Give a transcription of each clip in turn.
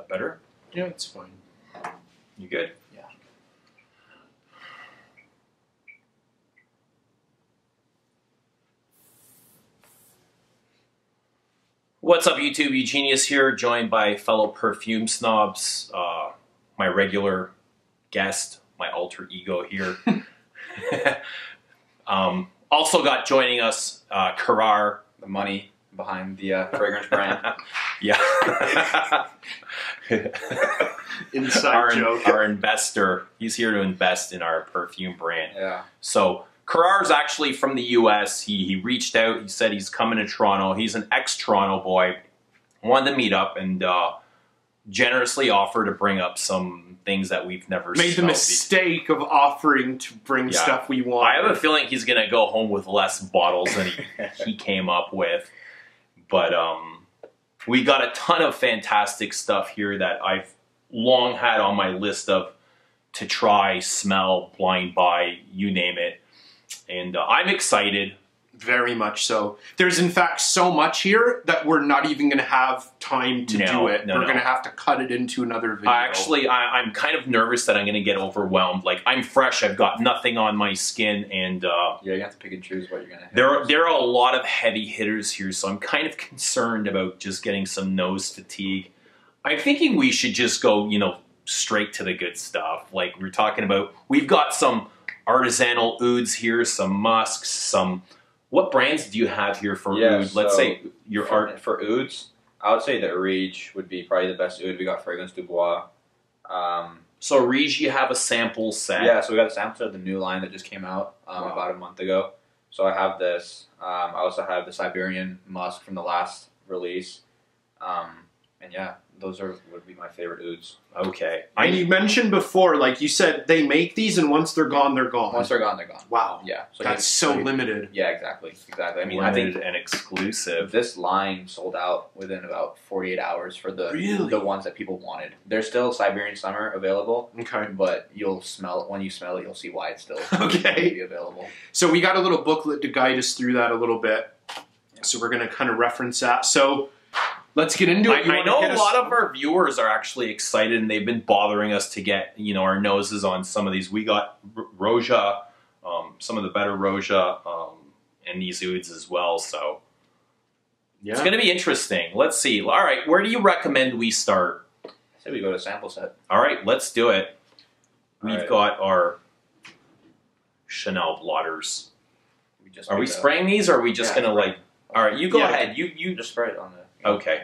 that better? Yeah, it's fine. You good? Yeah. What's up, YouTube? Eugenius here, joined by fellow perfume snobs, my regular guest, my alter ego here. Also got joining us, Karrarh. The money behind the fragrance brand. Yeah. Inside joke. Our investor. He's here to invest in our perfume brand. Yeah. So Karrarh's actually from the US. He reached out. He said he's coming to Toronto. He's an ex-Toronto boy. Wanted to meet up and generously offered to bring up some things that we've never Made the mistake of offering to bring stuff we want. I have a feeling he's going to go home with less bottles than he came up with. But we got a ton of fantastic stuff here that I've long had on my list of to try, smell, blind buy, you name it. And I'm excited. Very much so. There's in fact so much here that we're not even going to have time to do it. We're going to have to cut it into another video. Actually, I'm kind of nervous that I'm going to get overwhelmed. Like, I'm fresh. I've got nothing on my skin. And yeah, you have to pick and choose what you're going to hit. There are a lot of heavy hitters here, so I'm kind of concerned about just getting some nose fatigue. I'm thinking we should just go, you know, straight to the good stuff. Like we're talking about, we've got some artisanal ouds here, some musks, some... What brands do you have here for oud? Let's say your art for ouds. I would say the AREEJ would be probably the best oud. We got Fragrance du Bois. So AREEJ, you have a sample set. Yeah, so we got a sample set of the new line that just came out about a month ago. So I have this. I also have the Siberian Musk from the last release. And yeah, those would be my favorite ouds. Okay. And you mentioned before, like you said, they make these and once they're gone, they're gone. Once they're gone, they're gone. Wow. Yeah. So that's so limited. Yeah, exactly. Exactly. I mean, limited I think and exclusive. This line sold out within about 48 hours for the ones that people wanted. There's still Siberian Summer available. Okay. But you'll smell it. When you smell it, you'll see why it's still be available. So we got a little booklet to guide us through that a little bit. So we're going to kind of reference that. So let's get into it. I know a lot of our viewers are actually excited, and they've been bothering us to get, you know, our noses on some of these. We got ROJA, some of the better ROJA, and these ouds as well. So it's going to be interesting. Let's see. All right, where do you recommend we start? I say we go to sample set. All right, let's do it. We've got our Chanel blotters. Are we spraying these, or are we just going to like? All right, you go ahead. You just spray it on the. Okay.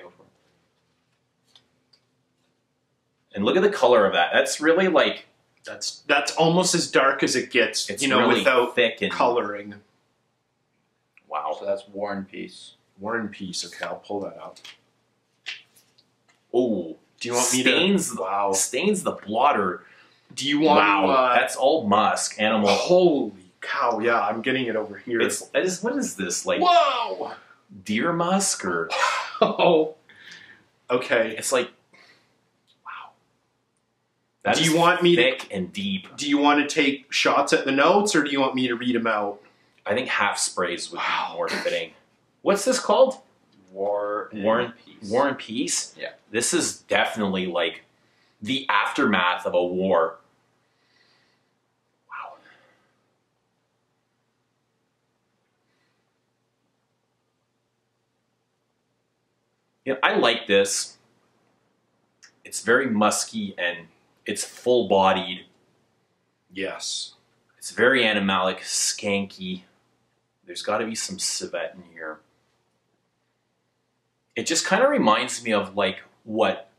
And look at the color of that. That's really like... That's almost as dark as it gets, it's, you know, really without thick and coloring. Wow. So that's War and Peace. War and Peace. Okay, I'll pull that up. Oh. Do you want me to... Wow. Stains the blotter. Do you want... Wow. That's all musk. Animal. Holy cow. Yeah, I'm getting it over here. What is this? Like... Whoa! Deer musk or... Oh. Okay. It's like... Wow. That do you want me thick and deep. Do you want to take shots at the notes, or do you want me to read them out? I think half sprays would be more fitting. What's this called? War and Peace. War and Peace? Yeah. This is definitely like the aftermath of a war. Wow. You know, I like this. It's very musky and it's full-bodied. Yes. It's very animalic, skanky. There's got to be some civet in here. It just kind of reminds me of like what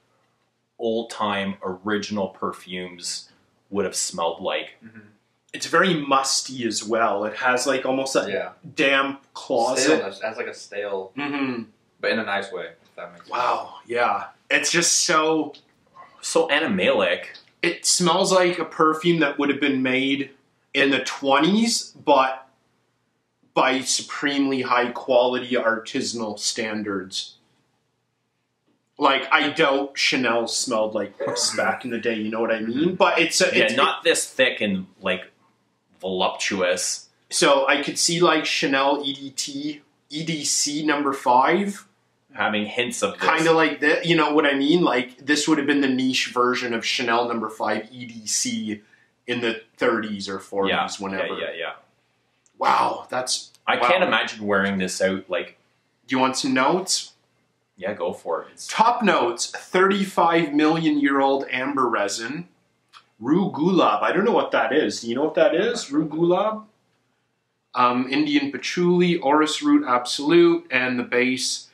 old-time original perfumes would have smelled like. Mm-hmm. It's very musty as well. It has like almost a damp closet. It has like a stale, mm-hmm. but in a nice way. If that makes sense. Wow, yeah. It's just so animalic. It smells like a perfume that would have been made in the 20s, but by supremely high quality artisanal standards. Like, I doubt Chanel smelled like this back in the day, you know what I mean? But it's not this thick and like voluptuous. So I could see like Chanel EDC number 5 having hints of this. Kind of like that, you know what I mean? Like, this would have been the niche version of Chanel No. 5 EDC in the 30s or 40s, whenever. Yeah. Wow, that's... I can't imagine wearing this out, like... Do you want some notes? Yeah, go for it. Top notes, 35-million-year-old amber resin. Rue Gulab, I don't know what that is. Do you know what that is? Rue Gulab? Indian patchouli, orris root absolute, and the base,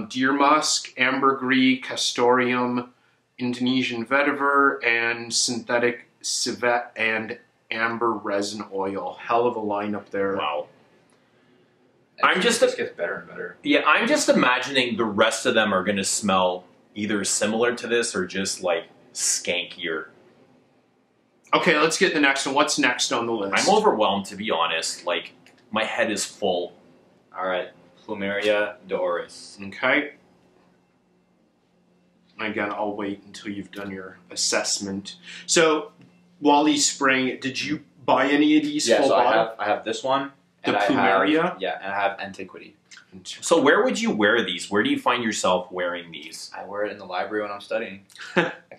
deer musk, ambergris, castoreum, Indonesian vetiver, and synthetic civet and amber resin oil. Hell of a lineup there. Wow. This gets better and better. Yeah, I'm just imagining the rest of them are going to smell either similar to this or just like skankier. Okay, let's get the next one. What's next on the list? I'm overwhelmed, to be honest. Like, my head is full. All right, Plumeria d'Oris. Okay. Again, I'll wait until you've done your assessment. So, Wally Spring, did you buy any of these? Yeah, full so bottle? I have this one. The And Plumeria? and I have Antiquity. So where would you wear these? Where do you find yourself wearing these? I wear it in the library when I'm studying.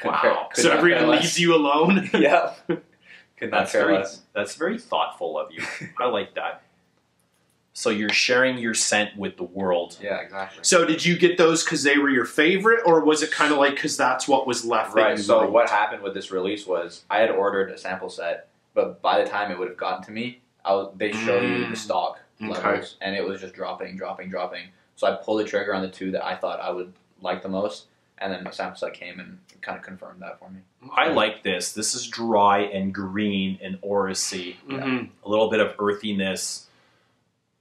Wow. So everyone leaves you alone? Yeah. Could not care less. That's very thoughtful of you. I like that. So you're sharing your scent with the world. Yeah, exactly. So did you get those because they were your favorite, or was it kind of like because that's what was left? Right, so what happened with this release was I had ordered a sample set, but by the time it would have gotten to me, they show you the stock levels, and it was just dropping. So I pulled the trigger on the two that I thought I would like the most, and then the sample set came and kind of confirmed that for me. I like this. This is dry and green and orrisy. A little bit of earthiness.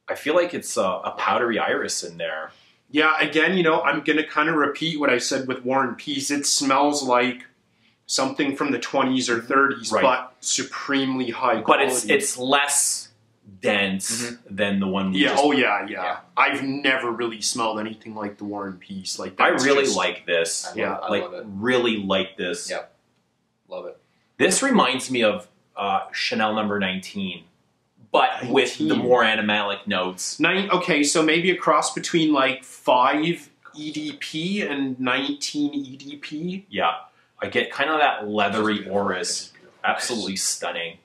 I feel like it's a powdery iris in there. Yeah, again, you know, I'm going to kind of repeat what I said with War and Peace. It smells like something from the 20s or 30s, but supremely high quality. But it's less dense than the one we just... Yeah. I've never really smelled anything like the War and Peace. Like, I really like this. I love it. Really like this. Yep. Love it. This reminds me of Chanel No. 19, but 19. with the more animalic notes. Okay, so maybe a cross between like 5 EDP and 19 EDP. Yeah. I get kind of that leathery orris. Absolutely stunning.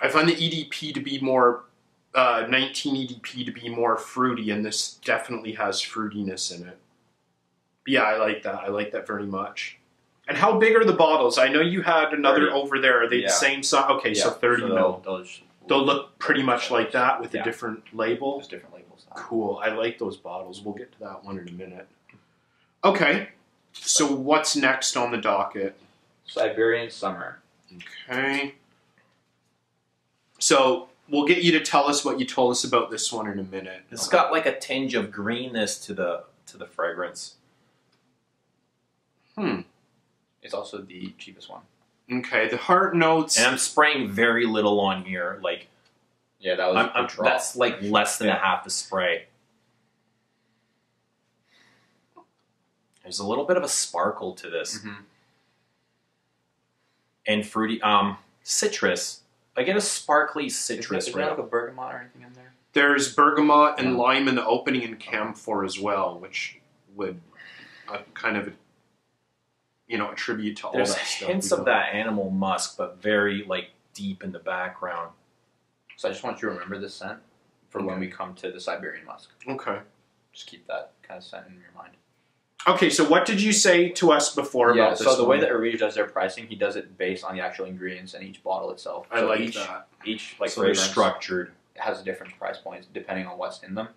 I find the EDP to be more, 19 EDP to be more fruity, and this definitely has fruitiness in it. But yeah, I like that. I like that very much. And how big are the bottles? I know you had another 30. Over there. Are they the same size? Okay, so 30 mil. They'll look pretty much like that with a different label. Just different labels. Cool. I like those bottles. We'll get to that one in a minute. Okay. So what's next on the docket? Siberian Summer. Okay. So we'll get you to tell us what you told us about this one in a minute. It's got like a tinge of greenness to the fragrance. It's also the cheapest one. Okay, the heart notes. And I'm spraying very little on here. Like, yeah, that was that's like less than a half the spray. There's a little bit of a sparkle to this. And fruity, citrus. I get a sparkly citrus. Is there like a bergamot or anything in there? There's bergamot and lime in the opening and camphor as well, which would kind of, you know, attribute to all that stuff. There's hints of that animal musk, but very like deep in the background. So I just want you to remember this scent for when we come to the Siberian Musk. Okay. Just keep that kind of scent in your mind. Okay, so what did you say to us before about this? So the way that AREEJ does their pricing, he does it based on the actual ingredients in each bottle itself. I like that. Each like so they're fragrance structured. has a different price point depending on what's in them.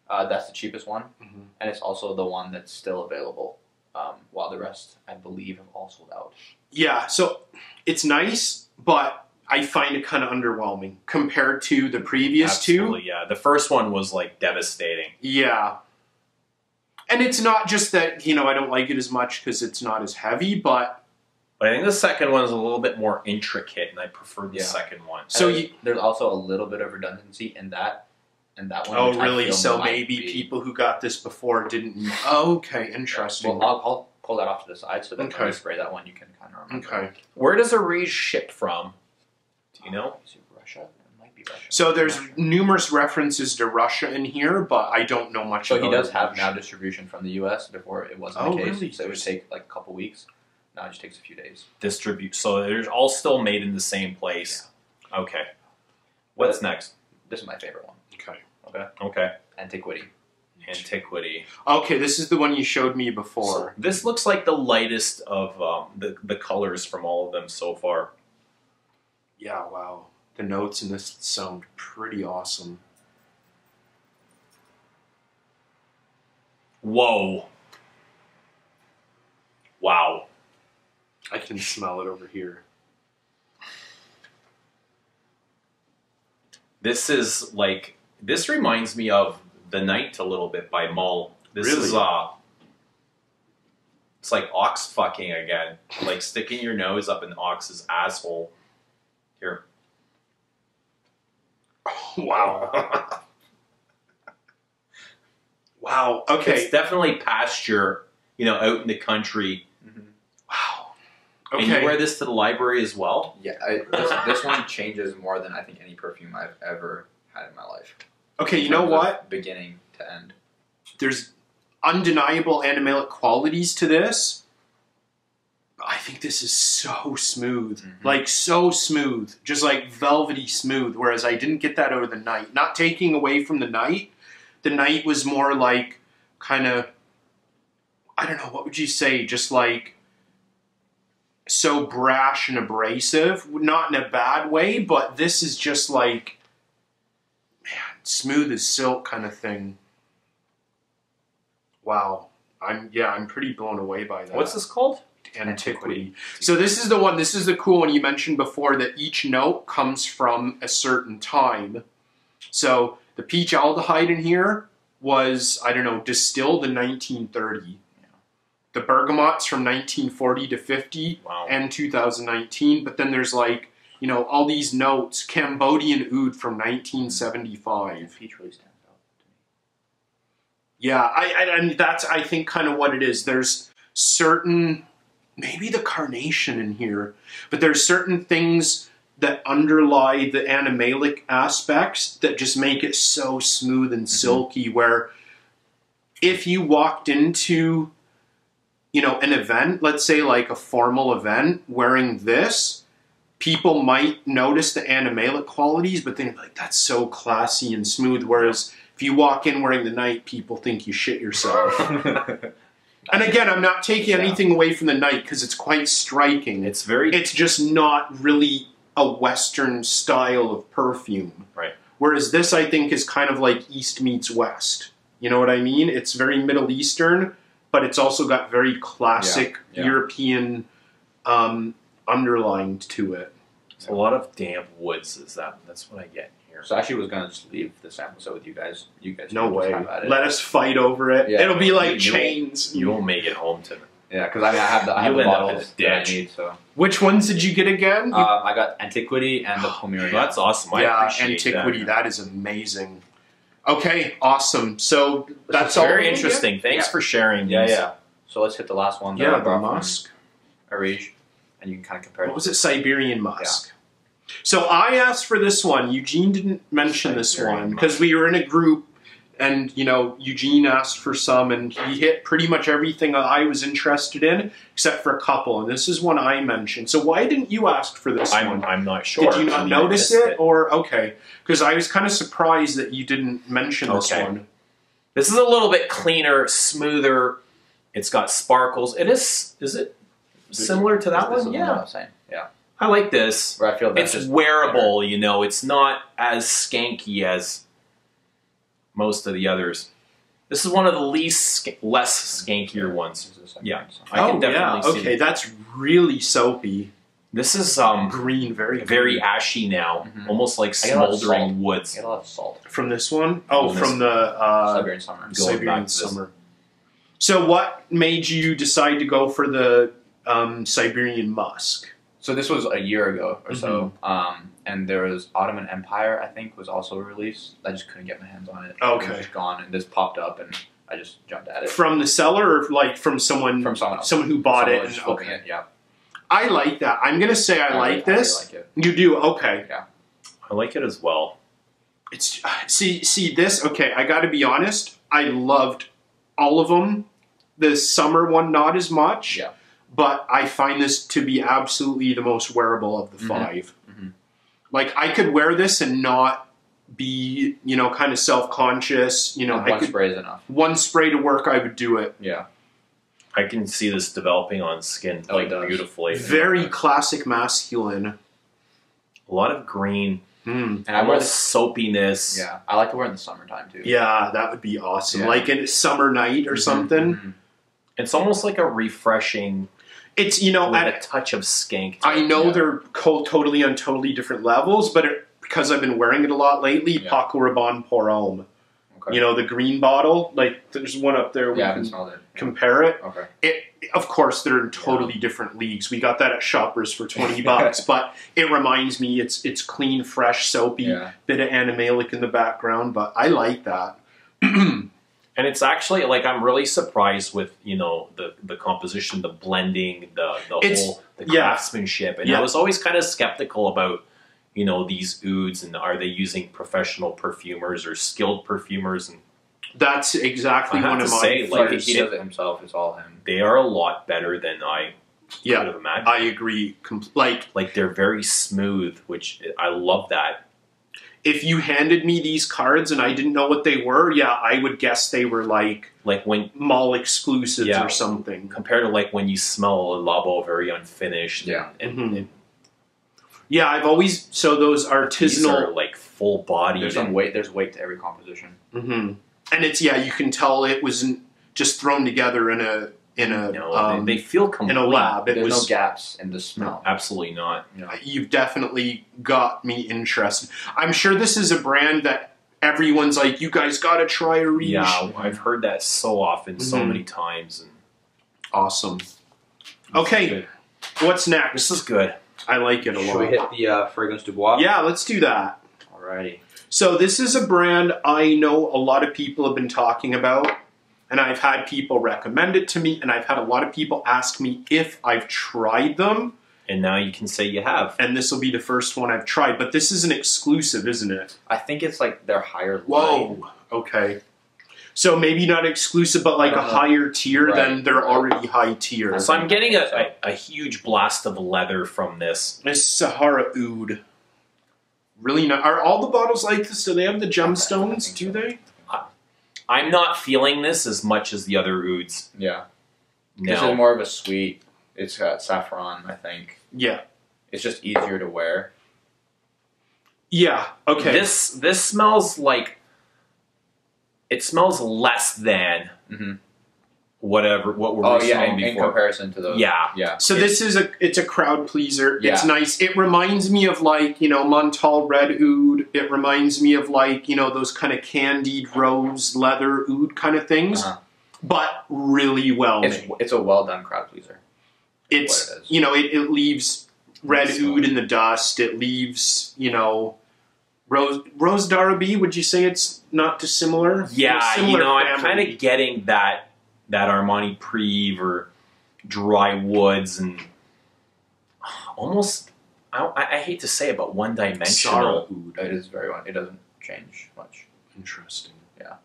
That's the cheapest one, and it's also the one that's still available. While the rest, I believe, have all sold out. Yeah, so it's nice, but I find it kind of underwhelming compared to the previous two. Yeah. The first one was like devastating. Yeah. And it's not just that, you know, I don't like it as much because it's not as heavy, but I think the second one is a little bit more intricate, and I prefer the second one. So there's also a little bit of redundancy in that one. Oh, really? So maybe people who got this before didn't... Oh, okay, interesting. Yeah. Well, I'll pull that off to the side so that when you spray that one, you can kind of remember. Okay. Where does AREEJ ship from? Do you know? Is it Russia? It might be repeat that. So there's numerous references to Russia in here, but I don't know much So about he does it. have now distribution from the U.S. Before it wasn't the case. Really? So it would take like a couple weeks. Now it just takes a few days. Distribute. So they're all still made in the same place. Yeah. Okay. What's next? This is my favorite one. Okay. Okay. Okay. Antiquity. Antiquity. Okay, this is the one you showed me before. So this looks like the lightest of the colors from all of them so far. Yeah, wow. The notes in this sound pretty awesome. Whoa. Wow. I can smell it over here. This is like, this reminds me of The Night a little bit by Mull. This Really? is, it's like ox fucking again. Like sticking your nose up an ox's asshole. Here. Wow. Wow. Okay. It's definitely pasture, you know, out in the country. Wow. And you wear this to the library as well? Yeah, this one changes more than I think any perfume I've ever had in my life. Okay, you know what? Beginning to end. There's undeniable animalic qualities to this. I think this is so smooth. Mm-hmm. Like, so smooth. Just like velvety smooth. Whereas I didn't get that out of the night. Not taking away from the night. The night was more like, kind of, I don't know, what would you say? Just like, so brash and abrasive. Not in a bad way, but this is just like, man, smooth as silk kind of thing. Wow. I'm pretty blown away by that. What's this called? Antiquity. So this is the one, this is the cool one you mentioned before, that each note comes from a certain time. So the peach aldehyde in here was, I don't know, distilled in 1930. Yeah. The bergamots from 1940 to 50 Wow. and 2019. But then there's like, you know, all these notes. Cambodian oud from 1975. Peach really stands out to me. Yeah, and that's, I think, kind of what it is. There's certain, maybe the carnation in here, but there's certain things that underlie the animalic aspects that just make it so smooth and silky, where if you walked into, you know, an event, let's say like a formal event, wearing this, people might notice the animalic qualities, but then be like, that's so classy and smooth, whereas if you walk in wearing the night, people think you shit yourself. And again, I'm not taking anything away from the night because it's quite striking. It's very... It's just not really a Western style of perfume. Right. Whereas this, I think, is kind of like East meets West. You know what I mean? It's very Middle Eastern, but it's also got very classic European underlined to it. It's a lot of damp woods. That's what I get here. So I actually was going to just leave this episode with you guys. You guys No can just way. have at it. Let us fight over it. Yeah. It'll be like You chains. You won't make it home to me. Yeah, because I mean, I have the You'll end up in bottles a that I ditch. need. So Which ones did you get again? I got Antiquity and the Pomeranian. That's awesome. I appreciate Antiquity. that. That is amazing. Okay, awesome. So that's That's all. very we get? interesting. Thanks Yeah. for sharing these. Yeah, yeah. So let's hit the last one. that Yeah, I the brought musk. from AREEJ, and you can kind of compare What it. was it? Siberian Musk. So I asked for this one. Eugene didn't mention this Siberian one Musk. because we were in a group, and you know, Eugene asked for some, and he hit pretty much everything I was interested in, except for a couple. And this is one I mentioned. So why didn't you ask for this one? I'm not sure. Did you not I notice missed it, or okay? Because I was kind of surprised that you didn't mention this Okay. one. This is a little bit cleaner, smoother. It's got sparkles. It is it similar to that This is one? the Yeah. I was saying. Yeah. I like this. Where I feel that's It's just wearable, you know. It's not as skanky as most of the others. This is one of the less skankier ones. This is the second Yeah. one, so. I can definitely see Okay, that. that's really soapy. This is Green, very very green. ashy now, Mhm. almost like I get a lot of smoldering salt. woods. I get a lot of salt. From this one? Oh, From from the Siberian Summer. Going Siberian back to this. Summer. So what made you decide to go for the Siberian Musk? So this was a year ago or so, Mm-hmm. and there was Ottoman Empire, I think, was also released. I just couldn't get my hands on it. Okay. It was just gone, and this popped up, and I just jumped at it. From the seller, or like from someone From someone else. someone who bought Someone it? was And, just flipping okay. it, yeah. I like that. I'm gonna say I like really this. like it. You do? Okay. I I like it as well. It's see this. Okay, I got to be honest. I loved all of them. The summer one, not as much. Yeah. But I find this to be absolutely the most wearable of the 5. Mm-hmm. Like, I could wear this and not be, you know, kind of self-conscious. You know, And one spray is enough. One spray to work, I would do it. Yeah. I can see this developing on skin like beautifully. Very classic masculine. A lot of green. And Almost soapiness. Yeah. I like to wear it in the summertime too. Yeah, that would be awesome. Yeah. Like a summer night or something. Mm-hmm. It's almost like a refreshing. It's, you know, with a touch of skink. I know they're totally on totally different levels, but because I've been wearing it a lot lately, Paco Rabanne Pour Homme. Okay. You know, the green bottle. Like, there's one up there. I haven't smelled it. Compare it. Okay. Of course, they're in totally different leagues. We got that at Shoppers for $20, but it reminds me it's clean, fresh, soapy, bit of animalic in the background, but I like that. And it's actually, like, I'm really surprised with, you know, the composition, the blending, the craftsmanship. And I was always kind of skeptical about, you know, these ouds and are they using professional perfumers or skilled perfumers? And that's exactly one of my like, he does it himself. It's all him. They are a lot better than I could have imagined. I agree. Like they're very smooth, which I love that. If you handed me these cards and I didn't know what they were, I would guess they were like when mall exclusives or something. Compared to like when you smell a Labo very unfinished. And I've always those artisanal these are like full body. There's some weight. There's weight to every composition. Mm-hmm. And it's you can tell it wasn't just thrown together in a they feel complete. In a lab. There's no gaps in the smell. No, absolutely not. You've definitely got me interested. I'm sure this is a brand that everyone's like, you guys got to try AREEJ. Yeah, I've heard that so often, so many times. And awesome. Okay, what's next? This is good. I like it a lot. Should we hit the Fragrance du Bois? Yeah, let's do that. Alrighty. So this is a brand I know a lot of people have been talking about. And I've had people recommend it to me, and I've had a lot of people ask me if I've tried them. And now you can say you have. And this will be the first one I've tried. But this is an exclusive, isn't it? I think it's like their higher line. Whoa. Okay. So maybe not exclusive, but like a higher tier than their already high tier. So I'm getting a huge blast of leather from this. This Sahara Oud. Really not. Are all the bottles like this? Do they have the gemstones? Do they? I'm not feeling this as much as the other ouds. Yeah. No. This is more of a sweet. It's got saffron, I think. Yeah. It's just easier to wear. Yeah. Okay. This smells like it smells less than what we're smelling before. In comparison to those. Yeah. So it's a crowd pleaser. Yeah. It's nice. It reminds me of like, Montal Red Oud. It reminds me of like, those kind of candied rose leather oud kind of things. But really well made. It's a well done crowd pleaser. It's it leaves red oud in the dust. It leaves, Rose d'Arabie, would you say it's not dissimilar? Yeah, similar I'm kind of getting that Armani Prive or Dry Woods and almost, I hate to say it, but one-dimensional. It is very one. It doesn't change much. Interesting. Yeah.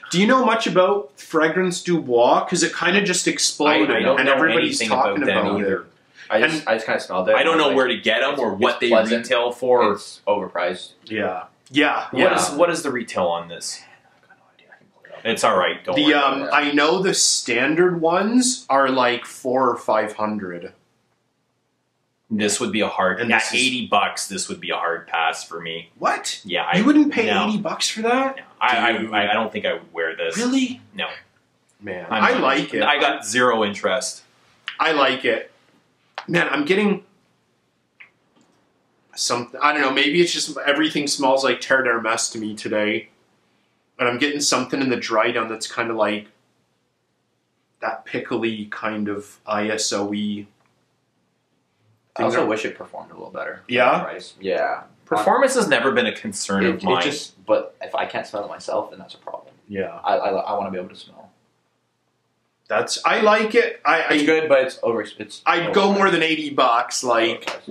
Do you know much about Fragrance du Bois? Because it kind of just exploded, I don't and know everybody's anything talking about them about either. it. I just kind of smelled it. I don't know where to get them or what they retail for. It's overpriced. Yeah. What is the retail on this? It's all right. Don't worry about it. I know the standard ones are like $400 or $500. This would be a hard. And $80. This would be a hard pass for me. What? Yeah, you wouldn't pay $80 for that? No. I don't think I would wear this. Really? No. Man, I like it. I got zero interest. I like it. Man, I'm getting something. I don't know. Maybe it's just everything smells like Terre d'Hermès to me today. And I'm getting something in the dry down that's kind of like that pickly kind of ISO-y. I also wish it performed a little better. Yeah? Price. Yeah. Performance has never been a concern of mine. But if I can't smell it myself, then that's a problem. Yeah. I want to be able to smell. I like it. It's good, but it's I'd go more than $80. Like,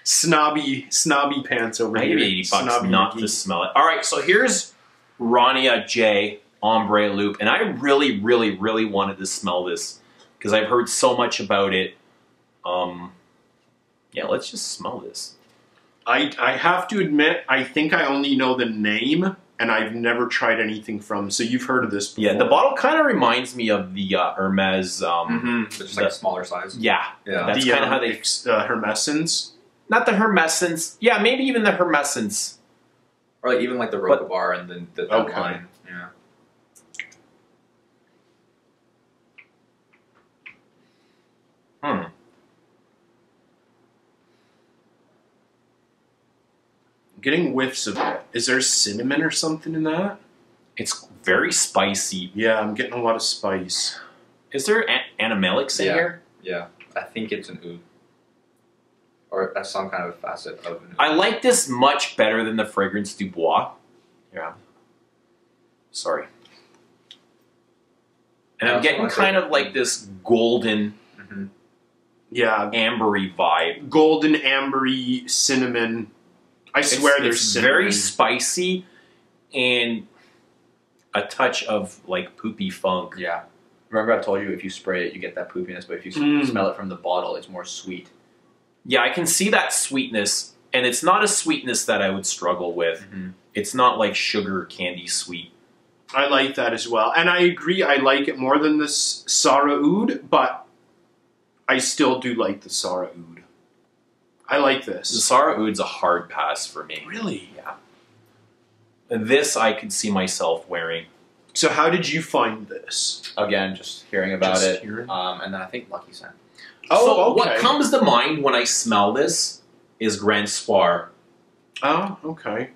snobby pants over I here. give you $80 Snobby not McGee. to smell it. All right, so here's Rania J Ombre Loop, and I really, really, really wanted to smell this because I've heard so much about it. Yeah, let's just smell this. I have to admit, I think I only know the name, and I've never tried anything from. So you've heard of this before? Yeah, the bottle kind of reminds me of the Hermes. It's just like a smaller size. Yeah, Yeah. that's the kind of how they. Hermescence. Not the Hermescence. Yeah, maybe even the Hermescence. Or like even like the Roca Bar and then the Okay. line. Yeah. Getting whiffs of it. Is there cinnamon or something in that? It's very spicy. Yeah, I'm getting a lot of spice. Is there animalics in Yeah. here? Yeah. I think it's an oud. Or that's some kind of facet of an oud. I like this much better than the fragrance Du Bois. Yeah. Sorry. And I I'm also getting like kind it. of like this golden, Yeah, ambery vibe. golden, ambery, cinnamon. I swear there's it's cinnamon. very spicy and a touch of like poopy funk. Yeah. Remember I told you if you spray it you get that poopiness, but if you smell it from the bottle it's more sweet. Yeah, I can see that sweetness, and it's not a sweetness that I would struggle with. It's not like sugar candy sweet. I like that as well. And I agree, I like it more than this Sarah Oud, but I still do like the Sarah Oud. I like The this. Sarah Oud's a hard pass for me. Really? Yeah. This I could see myself wearing. So how did you find this? Again, just hearing about Just it. hearing? And then I think Lucky Scent. So what comes to mind when I smell this is Grand Soir. Oh, okay.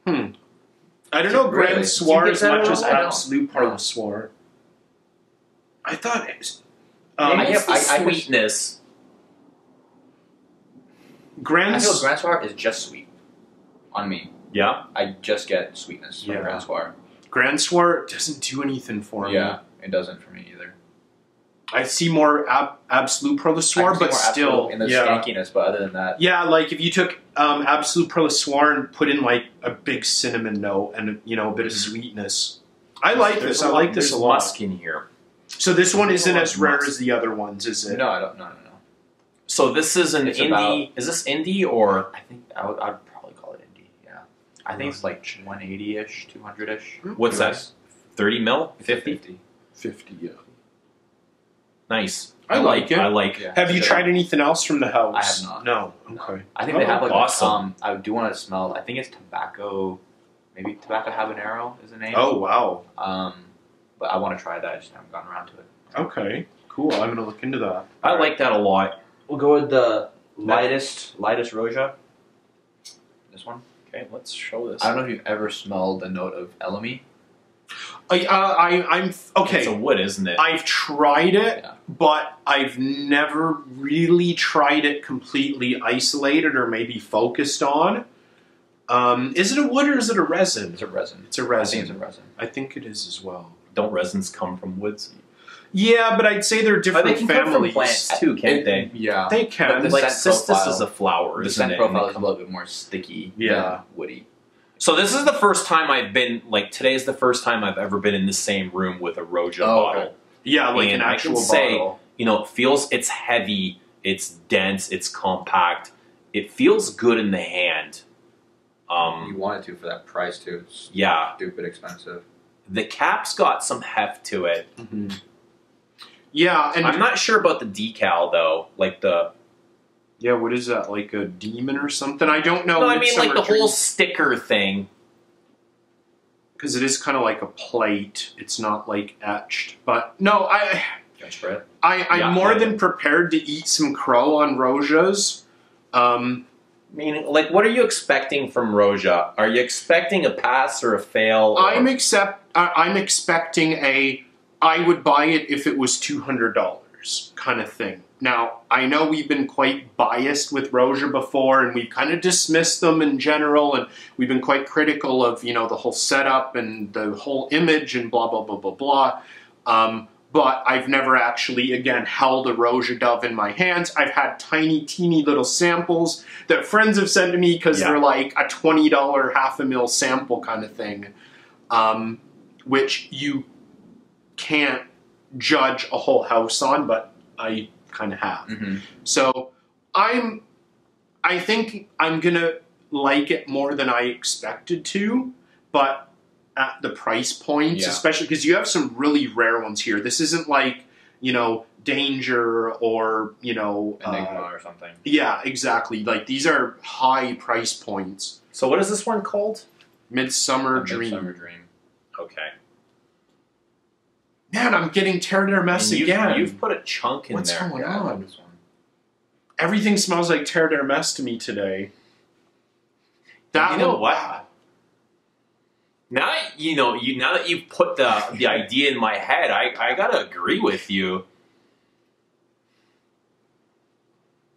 I don't know Really? Grand Soir Do you as get that much at as all? I don't. Absolute Par Soir. I thought it was... Maybe it's the I- sweetness. Grand I feel Grand Soir is just sweet on me. Yeah. I just get sweetness from Yeah. Grand Soir. Grand Soir doesn't do anything for me. Yeah, it doesn't for me either. I see more Absolute Par I Soir, can see but more still... Absolute in the yeah. skankiness, but other than that, Yeah, like if you took Absolute Par Soir and put in like a big cinnamon note and a bit of sweetness. I like this. I like this a There's lot. musk in here. So this one There's a isn't lot as of rare musk. as the other ones, is it? no, I don't. No. So this is an It's indie. about- Is this indie or I think I'd probably call it indie. Yeah, I think it's like 180-ish, 200-ish. what's that? US. 30 mil? 50? 50, yeah. Nice. I like it. I like Yeah. Have you So- tried anything else from the house? I have not. No. No. Okay. I think they have like awesome. I do want to smell. I think it's tobacco. Maybe tobacco habanero is the name. Oh, wow. But I want to try that. I just haven't gotten around to it. Okay. Cool. I'm going to look into that. I like that a lot. We'll go with the lightest ROJA. This one. Okay, let's show this. I don't know if you've ever smelled the note of elemi. I'm okay. It's a wood, isn't it? I've tried it, Yeah. but I've never really tried it completely isolated or maybe focused on. Is it a wood or is it a resin? It's a resin. It's a I resin. think it's a resin. I think it is as well. Don't resins come from woods? Yeah, but I'd say they're different They can come from families. plants too, can't they? Yeah. They can. The Like scent cistus profile- is a flower, The isn't scent it? profile And is a little bit more sticky Yeah. than woody. So this is the first time I've been, like, today's the first time I've ever been in the same room with a ROJA Oh, okay. bottle. Yeah, like And an I actual can say, bottle. you know, it's heavy, it's dense, it's compact. It feels good in the hand. You wanted to for that price too. It's Yeah. stupid expensive. The cap's got some heft to it. Yeah, and I'm not sure about the decal, though. Like the... yeah, what is that? Like a demon or something? I don't know. No, I mean, like the whole sticker thing. because it is kind of like a plate. It's not like etched, but no, Can I spray it? I'm Yeah, more yeah. than prepared to eat some crow on ROJAs. I mean, like, what are you expecting from ROJA? Are you expecting a pass or a fail? Or... I'm expecting I would buy it if it was $200 kind of thing. Now, I know we've been quite biased with ROJA before, and we've kind of dismissed them in general, and we've been quite critical of, the whole setup and the whole image and blah, blah, blah, blah, blah. but I've never actually, again, held a ROJA Dove in my hands. I've had tiny, teeny little samples that friends have sent to me because they're like a $20 half a mil sample kind of thing, which you can't judge a whole house on, but I kind of have. So I think I'm gonna like it more than I expected to, but at the price points, especially because you have some really rare ones here. This isn't like, you know, Danger or, you know, Enigma or something. Yeah, exactly. Like, these are high price points. So what is this one called? Midsummer Dream. Midsummer Dream. Okay. Man, I'm getting Terre d'Hermès again. You've put a chunk in What's there. going I on? love this one. Everything smells like Terre d'Hermès to me today. That You know one, what? Now now that you've put the idea in my head, I gotta agree with you.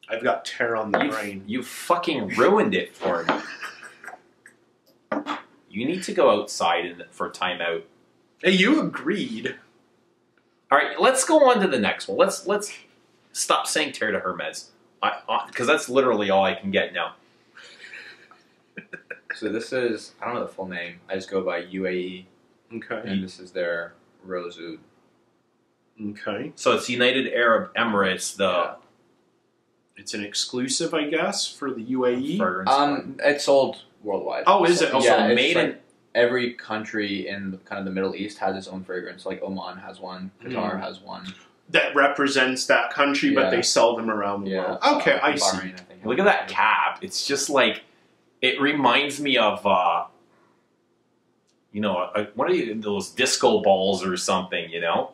I've got Terre on the brain. You fucking ruined it for me. You need to go outside for timeout. Hey, you agreed. All right, let's go on to the next one. Let's stop saying Terre de Hermes, because that's literally all I can get now. So this is, I don't know the full name. I just go by UAE. Okay. And this is their Rose Oud. Okay. So it's United Arab Emirates, It's an exclusive, I guess, for the UAE. fragrance. It's sold worldwide. Oh, is it? Also yeah, made it's in like every country in kind of the Middle East has its own fragrance. Like Oman has one, Qatar has one. That represents that country, but they sell them around the world. Okay, I see. Bahrain, I think. Look at that cap. It's just like, it reminds me of, you know, what are those disco balls or something, you know?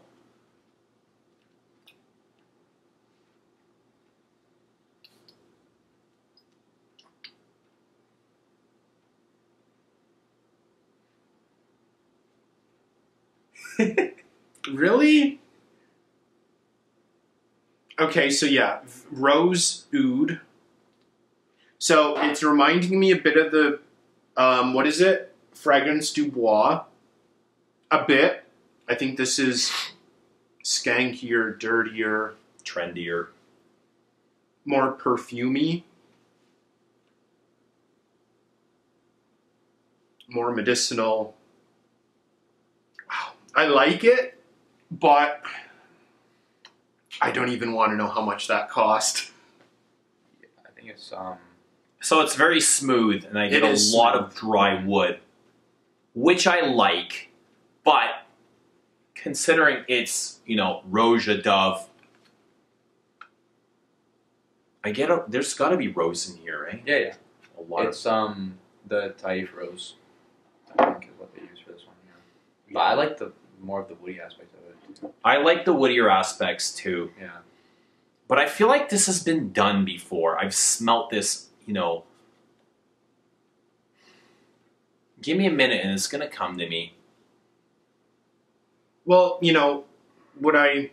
Really? Okay, so yeah, Rose Oud. So it's reminding me a bit of the, what is it? Fragrance du Bois. A bit. I think this is skankier, dirtier, Trendier. more perfumey, more medicinal. Wow. I like it, but I don't even want to know how much that cost. I think it's So it's very smooth, and I get a lot of dry wood, which I like, but considering it's, you know, ROJA Dove, there's got to be rose in here, right? yeah. A lot It's the Taif Rose, I think is what they use for this one. Yeah. But I like the more of the woody aspect of it too. I like the woodier aspects too. Yeah. But I feel like this has been done before. I've smelt this, you know. Give me a minute and it's going to come to me. Well, you know, would I,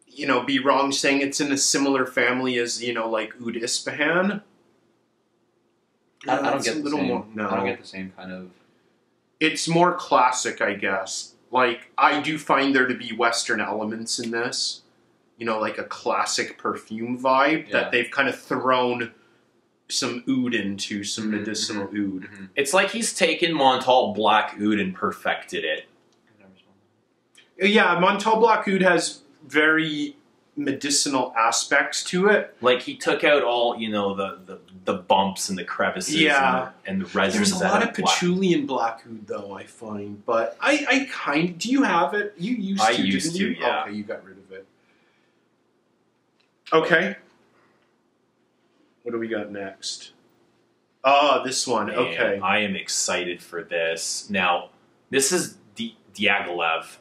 you know, be wrong saying it's in a similar family as, you know, like Oud Ispahan? I don't It's get a the little same. more. No, I don't get the same kind of. It's more classic, I guess. Like, I do find there to be Western elements in this. You know, like a classic perfume vibe that they've kind of thrown some oud into, some medicinal oud. Mm-hmm. It's like he's taken Montal Black Oud and perfected it. Yeah, Montal Black Oud has very medicinal aspects to it. Like he took out all, you know, the bumps and the crevices and the resins. There's a lot of patchouli in Black Oud, though, I find. But I kind of... Do you have it? You used to, used didn't you? to, yeah. Okay, you got rid of it. Okay. What do we got next? Ah, this one. Man, Okay. I am excited for this. Now, this is Diaghilev,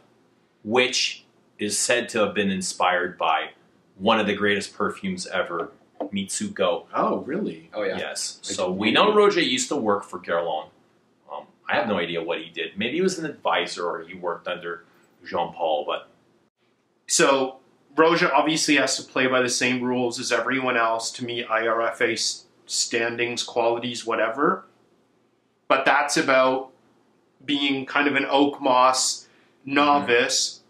which is said to have been inspired by one of the greatest perfumes ever, Mitsuko. Oh, really? Oh yeah. Yes. So we know ROJA used to work for Karrarh. I have no idea what he did. Maybe he was an advisor or he worked under Jean-Paul, but... So, ROJA obviously has to play by the same rules as everyone else to meet IRFA standings, qualities, whatever. But that's about being kind of an oak moss novice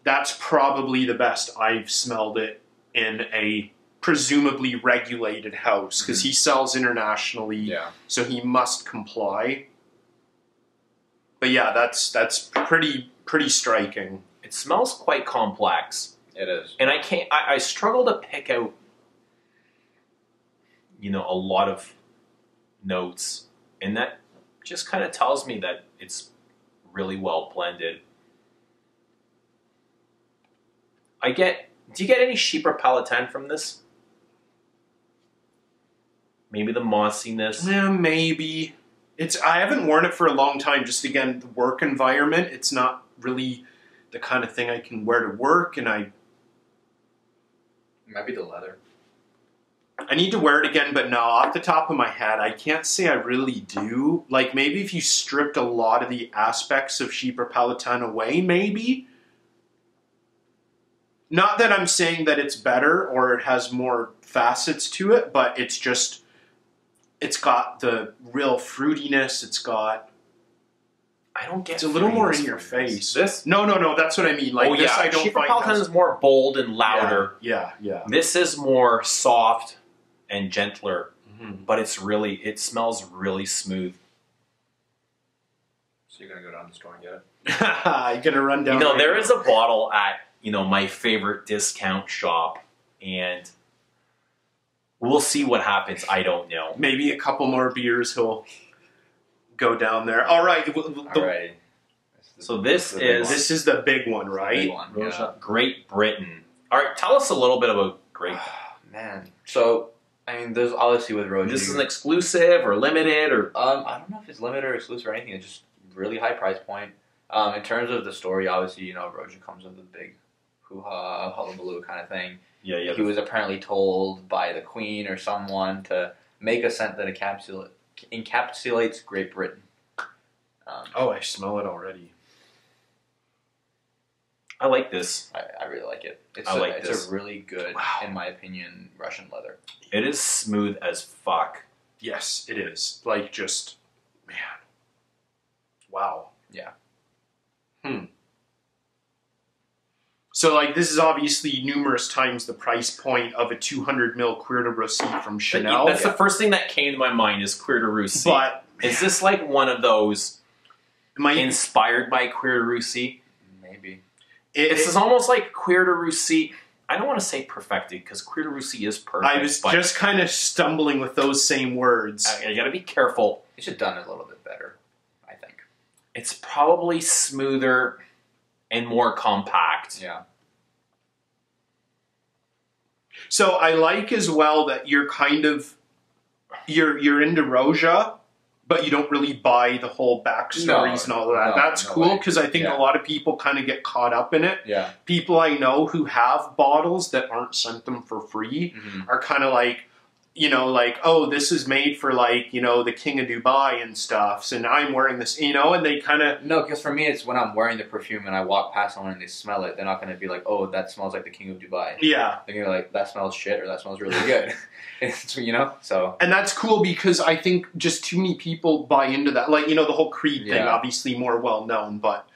That's probably the best I've smelled it in a presumably regulated house, because he sells internationally, so he must comply. But yeah, that's pretty striking. It smells quite complex. It is. And I struggle to pick out, a lot of notes. And that just kind of tells me that it's really well blended. Do you get any Chypre Palatin from this? Maybe the mossiness? Yeah, maybe. I haven't worn it for a long time, just again, the work environment. It's not really the kind of thing I can wear to work, and It might be the leather. I need to wear it again, but no, off the top of my head, I can't say I really do. Like, maybe if you stripped a lot of the aspects of Chypre Palatin away, maybe. Not that I'm saying that it's better or it has more facets to it, but it's got the real fruitiness. It's got... I don't get. It's a little more in your face. This? No. That's what I mean. Like, this I don't Chypre find. Palatin is more bold and louder. Yeah. This is more soft and gentler, but it smells really smooth. So you're gonna go down to the store and get it? You're gonna run down. There is a bottle at my favorite discount shop, and we'll see what happens. I don't know. Maybe a couple more beers, he'll go down there. All right. So this is the big one, right? Big one, ROJA, Great Britain. All right, tell us a little bit about Great Britain. Man, so I mean, there's obviously with ROJA. This is an exclusive or limited or I don't know if it's limited or exclusive or anything. It's just really high price point. In terms of the story, obviously, ROJA comes with a big hoo-ha, hullabaloo kind of thing. Yeah. He was apparently told by the Queen or someone to make a scent that encapsulates Great Britain. I smell it already. I like this. I really like it. It's a really good, in my opinion, Russian leather. It is smooth as fuck. Yes, it is. Like, just, man. Wow. Yeah. So, like, this is obviously numerous times the price point of a 200 ml Cuir de Russie from Chanel. That's the first thing that came to my mind is Cuir de Russie. But is this like one of those inspired by Cuir de Russie? Maybe. This is almost like Cuir de Russie. I don't want to say perfected because Cuir de Russie is perfect. I was just kind of stumbling with those same words. I gotta be careful. It should have done it a little bit better, I think. It's probably smoother and more compact. Yeah. So I like as well that you're kind of you're into ROJA, but you don't really buy the whole backstories and all of that. That's cool because I think a lot of people kind of get caught up in it. Yeah. People I know who have bottles that aren't sent them for free are kind of like, oh, this is made for the King of Dubai and stuff, and I'm wearing this, and they kind of... No, because for me, it's when I'm wearing the perfume and I walk past someone and they smell it, they're not going to be like, oh, that smells like the King of Dubai. Yeah. They're going to be like, that smells shit or that smells really good. So... And that's cool because I think just too many people buy into that. Like, the whole Creed thing, obviously more well-known, but,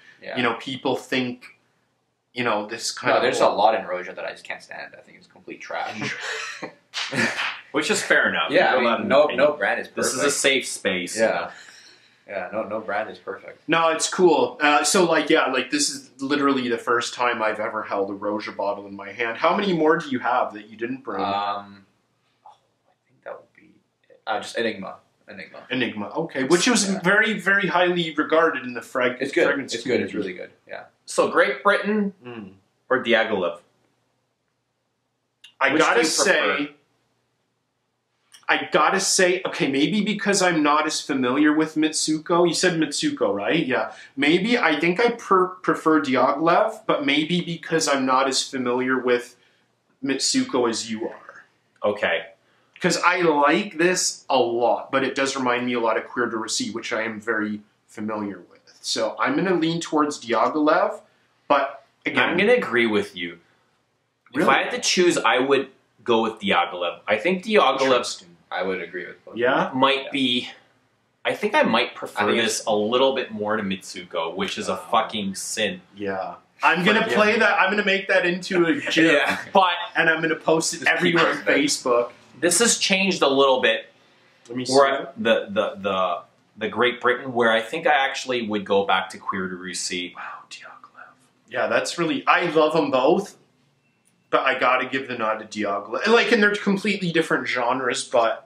people think, this kind of... there's a lot in ROJA that I just can't stand. I think it's complete trash. Which is fair enough. Yeah, I mean, no brand is perfect. This is a safe space. Yeah. Yeah, no brand is perfect. No, it's cool. So, this is literally the first time I've ever held a ROJA bottle in my hand. How many more do you have that you didn't bring? I think that would be just Enigma. Okay, which was very, very highly regarded in the fragrance. It's good. It's good. It's really good. Yeah. So, Great Britain or Diaghilev? I gotta say, okay, maybe because I'm not as familiar with Mitsuko. You said Mitsuko, right? Yeah. Maybe, I think I prefer Diaghilev, but maybe because I'm not as familiar with Mitsuko as you are. Okay. Because I like this a lot, but it does remind me a lot of Cuir de Russie, which I am very familiar with. So I'm going to lean towards Diaghilev, but again... I'm going to agree with you. Really? If I had to choose, I would go with Diaghilev. I think Diaghilev... I would agree with both. Yeah? Might be... I think I might prefer this a little bit more to Mitsuko, which is a fucking sin. Yeah. I'm gonna play that. I'm gonna make that into a GIF, Yeah. But and I'm gonna post it everywhere on Facebook. this has changed a little bit. Let me see. Where the Great Britain, where I think I actually would go back to Queer de Russie. Wow, Diaghilev. Yeah, that's really. I love them both, but I gotta give the nod to Diaghilev. Like, and they're completely different genres, but.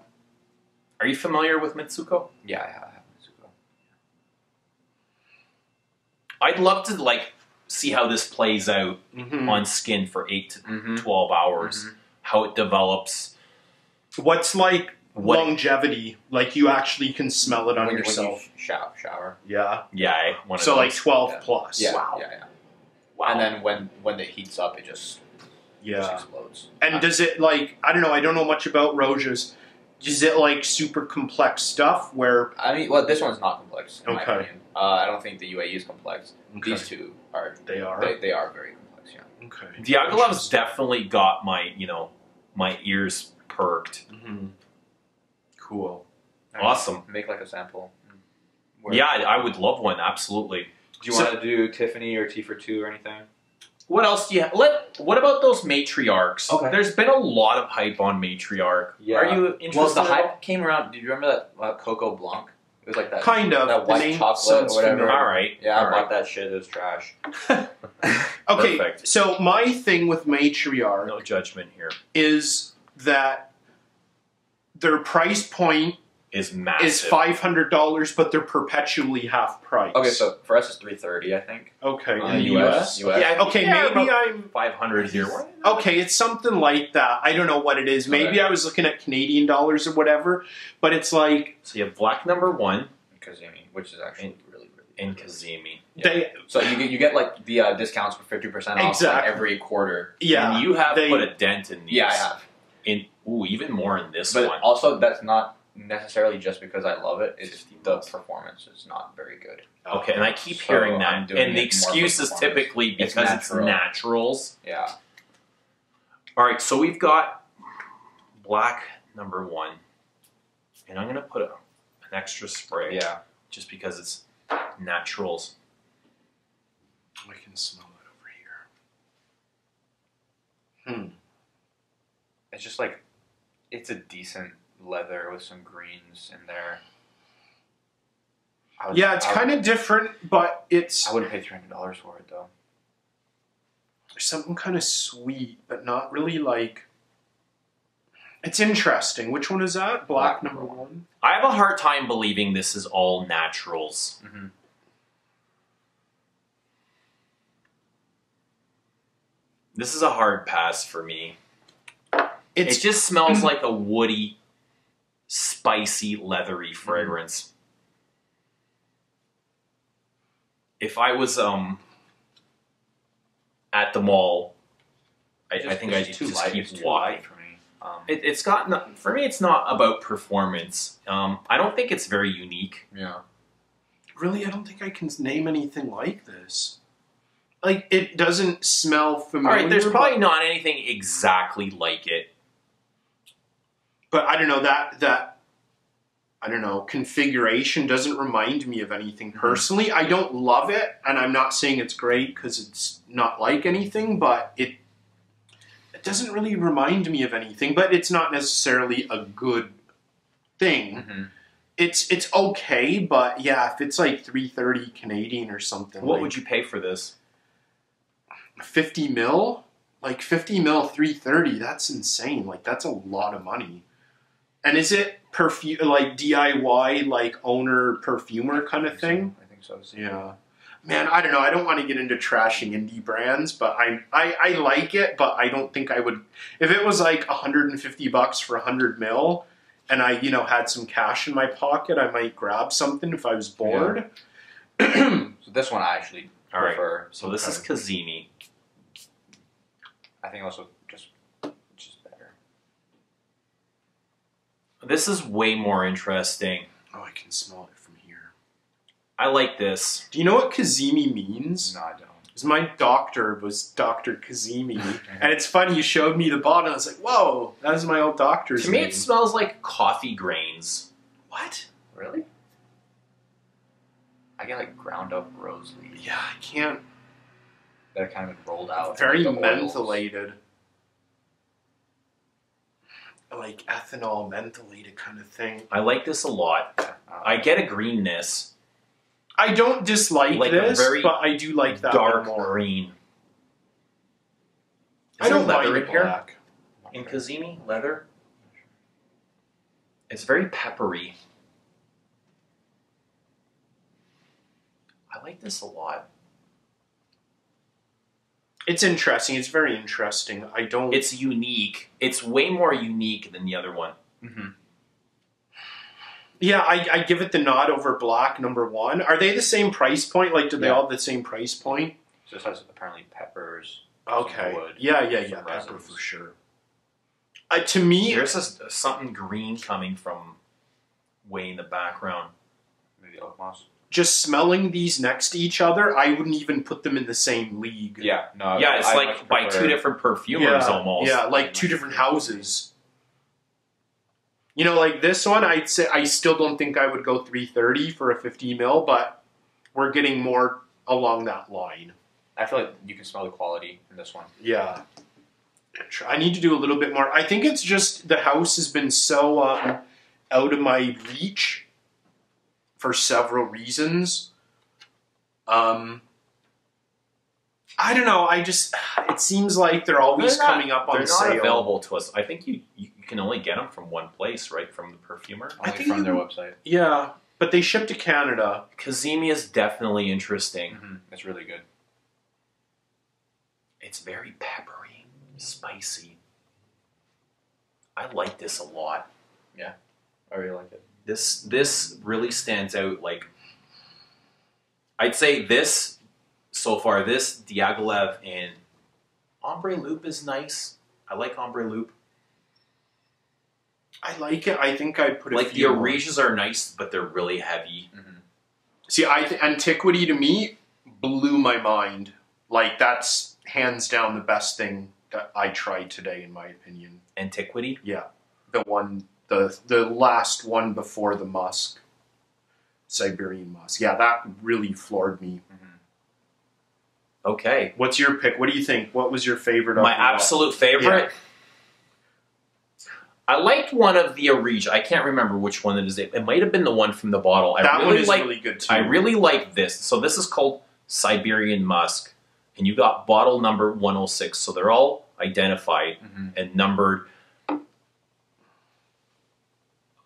Are you familiar with Mitsuko? Yeah, I have Mitsuko. I'd love to like see how this plays out on skin for 8 to 12 hours. How it develops. What's like longevity? Like you actually can smell it on yourself. When you shower. Yeah. Yeah. So like 12 plus. Yeah. Wow. Yeah. Wow. And then when it heats up, it just explodes. And does it like I don't know? I don't know much about ROJAs. Is it like super complex stuff where? I mean, well, this one's not complex. In my Okay. opinion. I don't think the UAE is complex. Okay. These two are. They are. They are very complex. Yeah. Okay. Diaghilev's definitely got my my ears perked. Cool. Awesome. Make like a sample. Yeah, I would love one. Absolutely. Do you want to do Tiffany or T for 2 or anything? What else do you have? What about those matriarchs? Okay. There's been a lot of hype on matriarch. Yeah. Are you interested? Well, the hype came around. Do you remember that Coco Blanc? It was like that. Kind of. That The white name chocolate sounds or whatever. familiar. All right. Yeah, I All bought that shit. It was trash. Okay. Perfect. So my thing with Matriarch No judgment here. is that their price point Is massive. is $500, but they're perpetually half price. Okay, so for us it's $330, I think. Okay, in the the US. Yeah, Okay, yeah, maybe about I'm 500 here. okay. It's something like that. I don't know what it is. Maybe Okay. I was looking at Canadian dollars or whatever, but it's like So you have black number 1 Kazemi, which is actually really in Kazemi. they. So you get like the discounts for 50% off Exactly. like every quarter. Yeah, And you have they- put a dent in these. Yeah, I have. Even more in this But one. also that's not necessarily just because I love it. It's the performance is not very good. Okay, and I keep So hearing I'm that. doing And the it more excuse for is performance. typically It's because it's natural. naturals. Yeah. All right, so we've got black number 1. And I'm going to put an extra spray. Yeah. Just because it's naturals. I can smell it over here. It's just like it's a decent leather with some greens in there. Yeah, it's kind of different, but it's I wouldn't pay $300 for it though. there's something kind of sweet, but not really like. It's interesting. Which one is that? Black number 1. I have a hard time believing this is all naturals. Mm-hmm. This is a hard pass for me. It It's just smells like a woody, spicy, leathery fragrance. If I was at the mall, I think I'd just keep walking. for me. It's got for me. It's not about performance. I don't think it's very unique. Yeah. really. I don't think I can name anything like this. Like it doesn't smell All familiar. right, there's probably not anything exactly like it. but I don't know that I don't know configuration doesn't remind me of anything personally. I don't love it, and I'm not saying it's great because it's not like anything, but it doesn't really remind me of anything. But it's not necessarily a good thing. Mm-hmm. It's okay, but yeah, if it's like $330 Canadian or something, What like would you pay for this? 50 mil? Like 50 mil, $330. That's insane. Like that's a lot of money. And is it perfume like DIY, like owner perfumer kind of thing? I think so. Yeah. Man, I don't know. I don't want to get into trashing indie brands, but I like it, but I don't think I would. If it was like $150 for 100 mil, and I had some cash in my pocket, I might grab something if I was bored. So this one I actually All right. prefer. So this is Kazemi. I think also just better. This is way more interesting. Oh, I can smell it from here. I like this. Do you know what Kazemi means? No, I don't. Because my doctor was Dr. Kazemi. And it's funny, you showed me the bottle, I was like, whoa, that is my old doctor's To me, name. it smells like coffee grains. What? Really? I get like ground up rose leaves. Yeah, I can't. that are kind of rolled out. Very like the oils. mentholated. Like ethanol mentholated kind of thing. I like this a lot. I get a greenness. I don't dislike Like a this, very but I do like that dark one more. green. I don't leather mind in it here black. in Kazemi leather. It's very peppery. I like this a lot. It's interesting. It's very interesting. I don't. It's unique. It's way more unique than the other one. Mm-hmm. Yeah, I give it the nod over black, number one. Are they the same price point? Like, do they all have the same price point? So this has apparently peppers. Okay. Wood, Yeah. some Pepper resins. for sure. To me, There's something green coming from way in the background. Maybe oak moss. just smelling these next to each other, I wouldn't even put them in the same league. Yeah, no. Yeah, it's I like much by prefer- two different perfumers almost. Yeah, like two different houses. You know, like this one, I'd say I still don't think I would go 330 for a 50 mil, but we're getting more along that line. I feel like you can smell the quality in this one. Yeah. I need to do a little bit more. I think it's just the house has been so out of my reach for several reasons. I don't know. It seems like they're always coming up on they're sale. not available to us. I think you can only get them from one place, right? From the perfumer. Only think from their you- website. Yeah, but they ship to Canada. Kazemi is definitely interesting. Mm-hmm. It's really good. It's very peppery, spicy. I like this a lot. I really like it. This really stands out. Like, I'd say this so far. This Diaghilev and Ombre Loop is nice. I like Ombre Loop. I like it. I think I'd put a Like the few more. AREEJs are nice, but they're really heavy. Mm-hmm. See, Antiquity to me blew my mind. Like, that's hands down the best thing that I tried today, in my opinion. Antiquity. Yeah, the one, the last one before the Musk, Siberian Musk. Yeah, that really floored me. Okay. What's your pick? What do you think? What was your favorite? Of My the lot? absolute favorite. I liked one of the AREEJ. I can't remember which one it is. It might have been the one from the bottle. That one is really good too. I really like this. So this is called Siberian Musk, and you got bottle number 106. So they're all identified and numbered.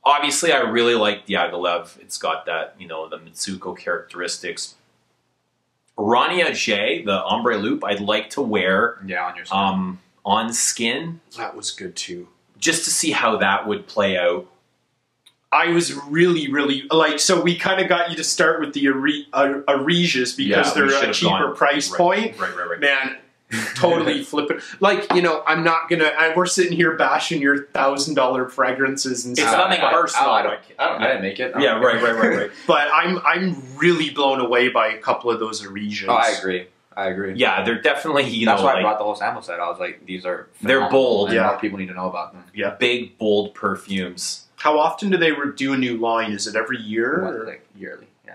Obviously, I really like Diaghilev. It's got that, the Mitsuko characteristics. Rania J, the Ombre Loop, I'd like to wear Yeah, on your skin. on skin That was good too. just to see how that would play out. I was really, really so we kind of got you to start with the AREEJs because Yeah, we they're should a have cheaper gone- price right, point. Right. Man, totally flipping. Like, I'm not gonna. We're sitting here bashing your $1,000 fragrances and It's stuff. nothing personal. I didn't make it. Yeah, right. But I'm really blown away by a couple of those AREEJs. Oh, I agree. Yeah, they're definitely, That's why I like brought the whole sample set. I was like, these are They're phenomenal, bold. and Yeah. more people need to know about them. big, bold perfumes. How often do they do a new line? Is it every year? or- Like yearly. Yeah.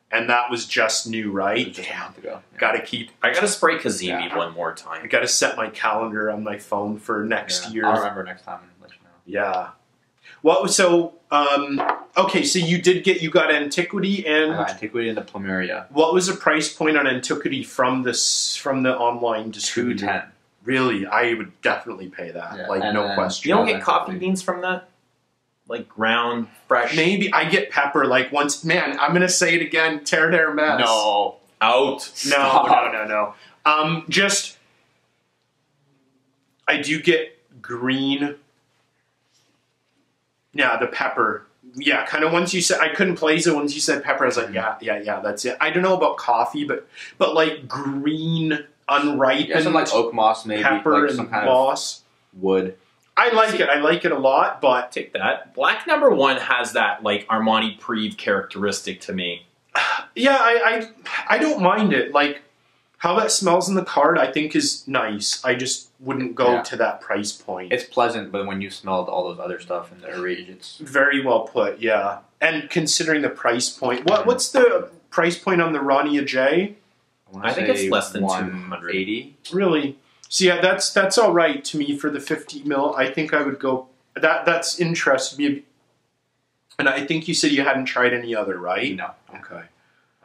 And that was just new, It right? was just a month ago. Yeah. Gotta keep. I gotta spray Kazemi Yeah. one more I time. gotta set my calendar on my phone for next Yeah. year. I'll remember next time and let you know. Yeah. Well, so okay, so you got Antiquity, I and got Antiquity in the Plumeria. what was the price point on Antiquity from the online distributor? $210. Really, I would definitely pay that. Yeah, Like, and no then- question. You don't Yeah, get that's coffee great. beans from that? Like ground, fresh? Maybe I get pepper like once. Man, I'm gonna say it again. Terre mess. No. Out. No. Just I do get green. Yeah, the pepper. Yeah, kind of once you said I couldn't place it. Once you said pepper, I was like, yeah, that's it. I don't know about coffee, but like green, unripened Yeah, some like oak moss, maybe. pepper Like some and kind moss. of wood. I like it. I like it a lot, but Take that. Black number 1 has that like Armani Prive characteristic to me. yeah, I don't mind it. Like how that smells in the card, I think is nice. I just wouldn't go Yeah. to that price point. It's pleasant, but when you smelled all those other stuff in the AREEJ, it's Very well put, yeah. And considering the price point, what's the price point on the Rania J? I think it's less than 200. 180. Really? So yeah, that's all right to me for the 50 mil. I think I would go. That's interested me. And I think you said you hadn't tried any other, right? No. Okay.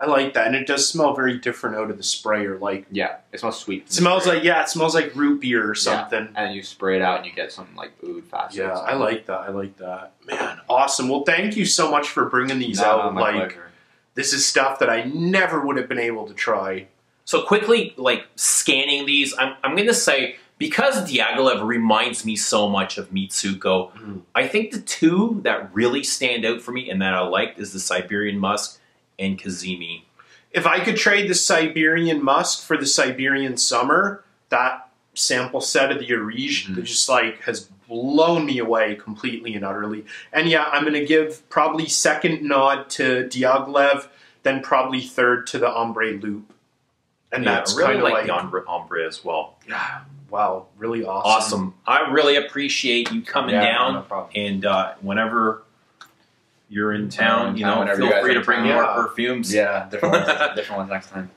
I like that, and it does smell very different out of the sprayer. Like Yeah, it smells sweet. it smells like root beer or something. Yeah. And you spray it out and you get some like oud fast. Yeah, I like that. I like that. Man, awesome. Well, thank you so much for bringing these out. My pleasure. This is stuff that I never would have been able to try. So quickly, like scanning these, I'm going to say, because Diaghilev reminds me so much of Mitsuko, I think the two that really stand out for me and that I liked is the Siberian Musk and Kazemi. If I could trade the Siberian Musk for the Siberian Summer, that sample set of the AREEJ just like has blown me away completely and utterly. And yeah, I'm going to give probably second nod to Diaghilev, then probably third to the Ombre Loop. And Yeah, that's I really kind of like the Ombre as well. yeah, wow, really awesome. Awesome. I really appreciate you coming down. No problem. And whenever you're in town, you know, whenever you feel guys free are to in bring town. more Yeah. perfumes. Yeah, different ones next time.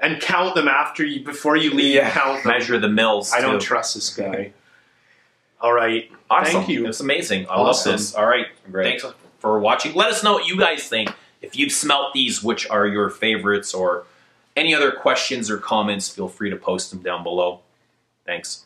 And count them before you leave. Yeah. Count them. Measure the mils. I don't too. trust this guy. All right. Awesome. Thank you. It's amazing. I Awesome. love this. All right. Great. Thanks for watching. Let us know what you guys think. If you've smelt these, which are your favorites, or any other questions or comments, feel free to post them down below. Thanks.